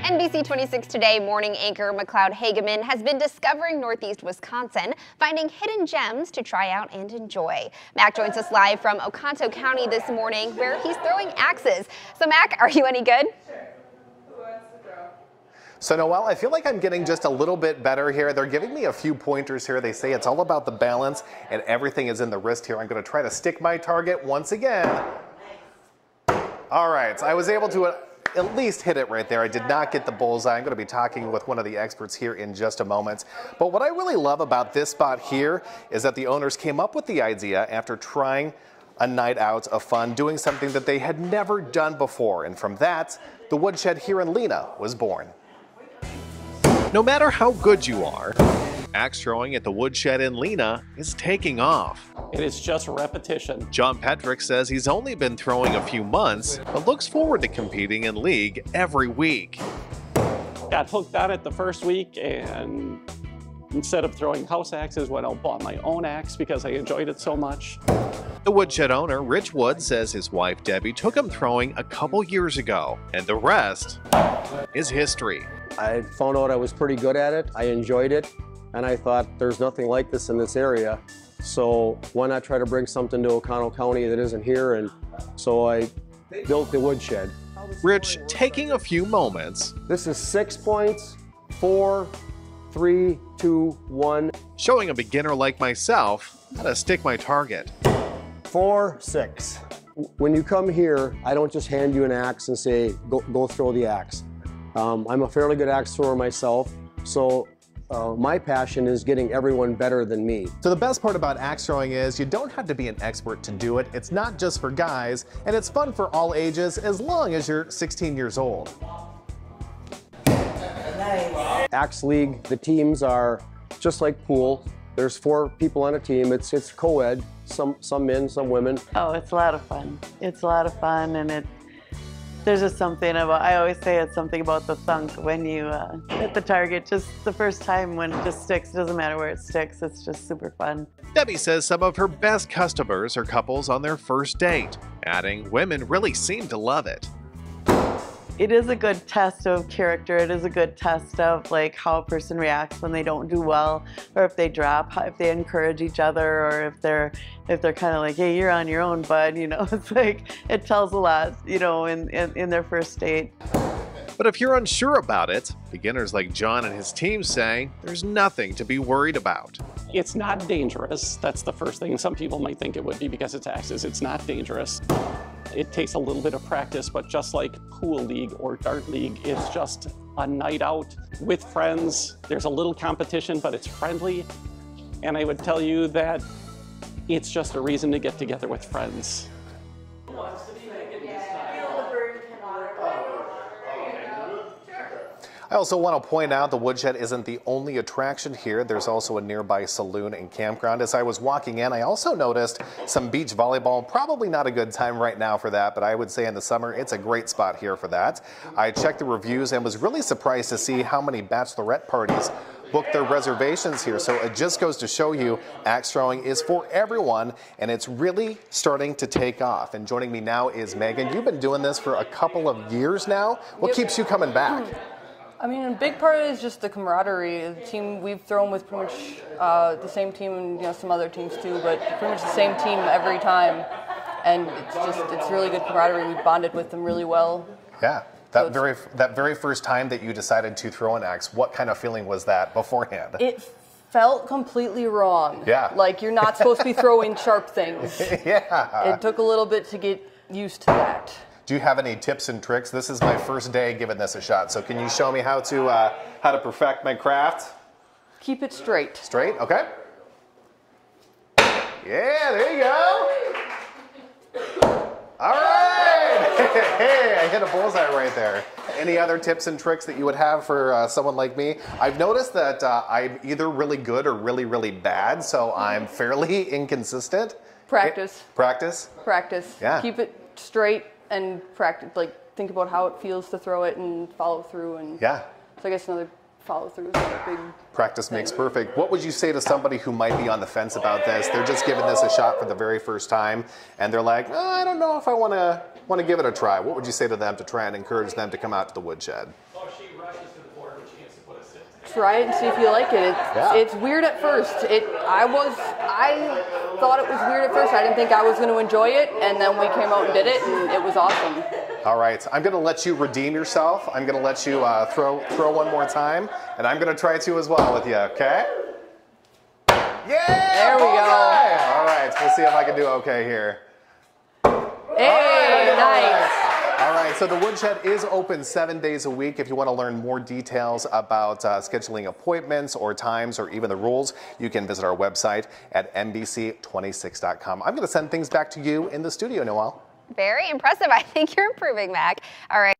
NBC 26 Today morning anchor McLeod Hageman has been discovering Northeast Wisconsin, finding hidden gems to try out and enjoy. Mac joins us live from Oconto County this morning, where he's throwing axes. So Mac, are you any good? So Noelle, I feel like I'm getting just a little bit better here. They're giving me a few pointers here. They say it's all about the balance and everything is in the wrist here. I'm going to try to stick my target once again. All right, so I was able to at least hit it right there. I did not get the bullseye. I'm going to be talking with one of the experts here in just a moment. But what I really love about this spot here is that the owners came up with the idea after trying a night out of fun, doing something that they had never done before. And from that, the Woodshed here in Lena was born. No matter how good you are, axe throwing at the Woodshed in Lena is taking off. It is just repetition. John Petrick says he's only been throwing a few months, but looks forward to competing in league every week. Got hooked on it the first week, and instead of throwing house axes, went out and bought my own axe because I enjoyed it so much. The Woodshed owner, Rich Wood, says his wife Debbie took him throwing a couple years ago, and the rest is history. I found out I was pretty good at it. I enjoyed it, and I thought there's nothing like this in this area. So why not try to bring something to Oconto County that isn't here? And so I built the Woodshed. Rich taking a few moments. This is 6 points, 4, 3, 2, 1. Showing a beginner like myself how to stick my target. 4, 6. When you come here, I don't just hand you an axe and say, go throw the axe. I'm a fairly good axe thrower myself, so my passion is getting everyone better than me. So the best part about axe throwing is you don't have to be an expert to do it. It's not just for guys, and it's fun for all ages as long as you're 16 years old. Nice. Axe League, the teams are just like pool. There's 4 people on a team. It's co-ed, some men, some women. Oh, it's a lot of fun. It's a lot of fun, and there's just something about, I always say it's something about the thunk when you hit the target, just the first time when it just sticks. It doesn't matter where it sticks, it's just super fun. Debbie says some of her best customers are couples on their first date, adding women really seem to love it. It is a good test of character. It is a good test of like how a person reacts when they don't do well, or if they drop, if they encourage each other, or if they're kind of like, hey, you're on your own, bud. You know, it's like it tells a lot, you know, in their first date. But if you're unsure about it, beginners like John and his team say there's nothing to be worried about. It's not dangerous. That's the first thing. Some people might think it would be because it's axes. It's not dangerous. It takes a little bit of practice, but just like pool league or dart league, it's just a night out with friends. There's a little competition, but it's friendly. And I would tell you that it's just a reason to get together with friends. I also want to point out the Woodshed isn't the only attraction here. There's also a nearby saloon and campground. As I was walking in, I also noticed some beach volleyball. Probably not a good time right now for that, but I would say in the summer, it's a great spot here for that. I checked the reviews and was really surprised to see how many bachelorette parties booked their reservations here. So it just goes to show you axe throwing is for everyone, and it's really starting to take off. And joining me now is Megan. You've been doing this for a couple of years now. What keeps you coming back? I mean, a big part of it is just the camaraderie. The team we've thrown with pretty much the same team, and some other teams too, but pretty much the same team every time. And it's really good camaraderie. We bonded with them really well. Yeah, that very first time that you decided to throw an axe, what kind of feeling was that beforehand? It felt completely wrong. Yeah. Like you're not supposed to be throwing sharp things. Yeah. It took a little bit to get used to that. Do you have any tips and tricks? This is my first day giving this a shot, so can you show me how to perfect my craft? Keep it straight. Straight, okay. Yeah, there you go. All right. Hey, I hit a bullseye right there. Any other tips and tricks that you would have for someone like me? I've noticed that I'm either really good or really, really bad, so I'm fairly inconsistent. Practice. Practice? Practice. Yeah. Keep it straight. And practice, like think about how it feels to throw it and follow through. And yeah. So I guess another follow through is a big practice makes perfect. What would you say to somebody who might be on the fence about this? They're just giving this a shot for the very first time, and they're like, oh, I don't know if I want to give it a try. What would you say to them to try and encourage them to come out to the Woodshed? try it and see if you like it. It's weird at first. I thought it was weird at first. I didn't think I was going to enjoy it, and then we came out and did it, and it was awesome. All right, I'm going to let you redeem yourself. I'm going to let you throw one more time, and I'm going to try to as well with you, okay? Yeah! There we go. All right, we'll see if I can do okay here. Hey, nice. All right, so the Woodshed is open 7 days a week. If you want to learn more details about scheduling appointments or times or even the rules, you can visit our website at NBC26.com. I'm going to send things back to you in the studio, Noelle. Very impressive. I think you're improving, Mac. All right.